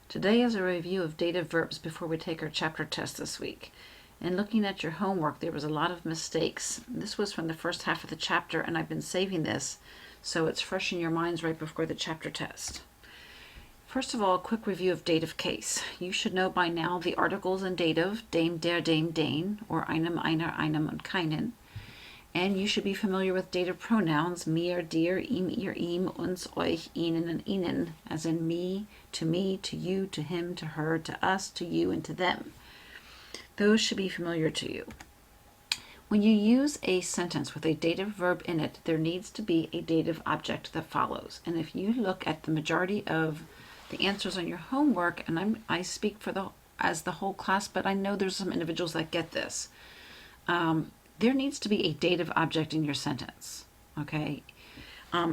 Today is a review of dative verbs before we take our chapter test this week. And looking at your homework, there was a lot of mistakes. This was from the first half of the chapter, and I've been saving this so it's fresh in your minds right before the chapter test. First of all, a quick review of dative case. You should know by now the articles in dative, dem, der, dame, dane, or einem, einer, einem, und keinen. And you should be familiar with dative pronouns, mir, dir, ihm, ihr, ihm, uns, euch, ihnen, and ihnen, as in me, to you, to him, to her, to us, to you, and to them. Those should be familiar to you. When you use a sentence with a dative verb in it, there needs to be a dative object that follows. And if you look at the majority of the answers on your homework, and I speak as the whole class, but I know there's some individuals that get this. There needs to be a dative object in your sentence, okay?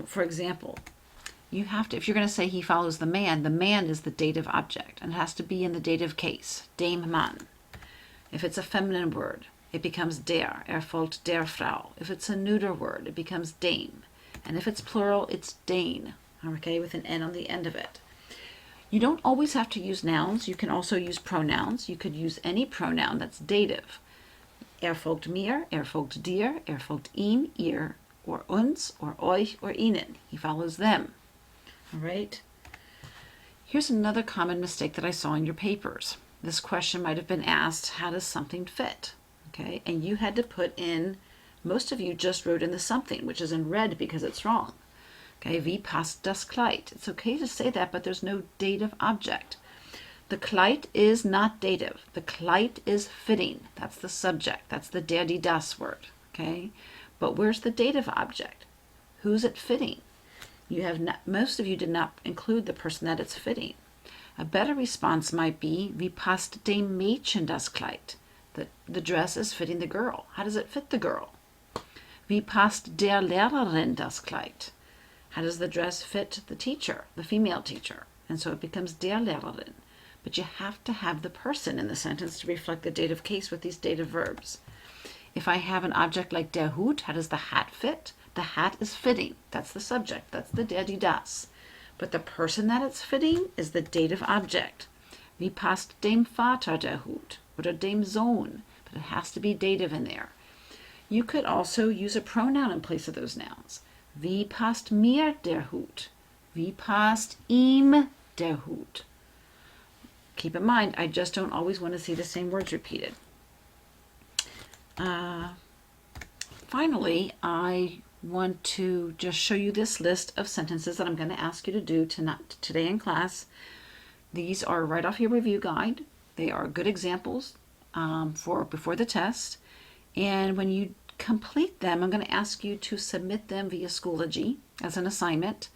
For example, you have to, if you're going to say he follows the man is the dative object, and it has to be in the dative case, dem Mann. If it's a feminine word, it becomes der, folgt der Frau. If it's a neuter word, it becomes dame. And if it's plural, it's dane, okay, with an N on the end of it. You don't always have to use nouns. You can also use pronouns. You could use any pronoun that's dative. Folgt mir, folgt dir, folgt ihm, ihr, or uns, or euch, or ihnen. He follows them. All right? Here's another common mistake that I saw in your papers. This question might have been asked, how does something fit? Okay, and you had to put in, most of you just wrote in the something, which is in red because it's wrong. Okay, wie passt das Kleid? It's okay to say that, but there's no dative object. The Kleid is not dative. The Kleid is fitting. That's the subject. That's the der, die, das word. Okay? But where's the dative object? Who's it fitting? Most of you did not include the person that it's fitting. A better response might be, wie passt dem Mädchen das Kleid? The dress is fitting the girl. How does it fit the girl? Wie passt der Lehrerin das Kleid? How does the dress fit the teacher, the female teacher? And so it becomes der Lehrerin. But you have to have the person in the sentence to reflect the dative case with these dative verbs. If I have an object like der Hut, how does the hat fit? The hat is fitting. That's the subject. That's the der, die, das. But the person that it's fitting is the dative object. Wie passt dem Vater der Hut? Oder dem Sohn. But it has to be dative in there. You could also use a pronoun in place of those nouns. Wie passt mir der Hut? Wie passt ihm der Hut? Keep in mind, I just don't always want to see the same words repeated. Finally, I want to just show you this list of sentences that I'm going to ask you to do today in class. These are right off your review guide. They are good examples for before the test. And when you complete them, I'm going to ask you to submit them via Schoology as an assignment.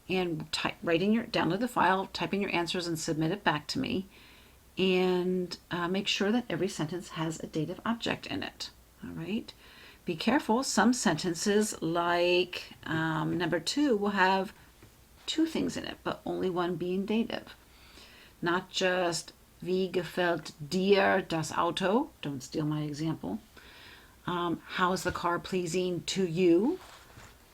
And download the file, type in your answers, and submit it back to me. And make sure that every sentence has a dative object in it. All right. Be careful. Some sentences, like number 2, will have 2 things in it, but only one being dative. Not just wie gefällt dir das Auto? Don't steal my example. How is the car pleasing to you?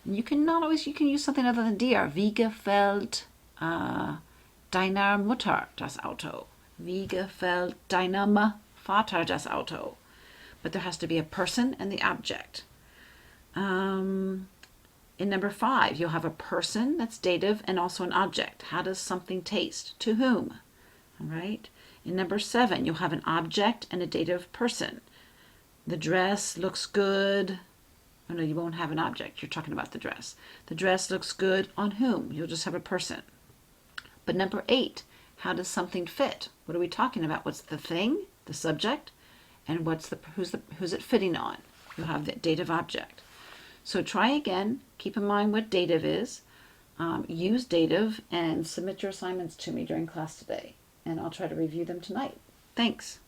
You can use something other than dir. Wie gefällt deiner Mutter das Auto? Wie gefällt deinem Vater das Auto? But there has to be a person and the object. In number 5, you'll have a person that's dative and also an object. How does something taste? To whom? All right. In number 7, you'll have an object and a dative person. The dress looks good. Oh, no, you won't have an object. You're talking about the dress. The dress looks good on whom? You'll just have a person. But number 8, how does something fit? What are we talking about? What's the thing, the subject, and who's it fitting on? You'll have the dative object. So try again. Keep in mind what dative is. Use dative and submit your assignments to me during class today, and I'll try to review them tonight. Thanks.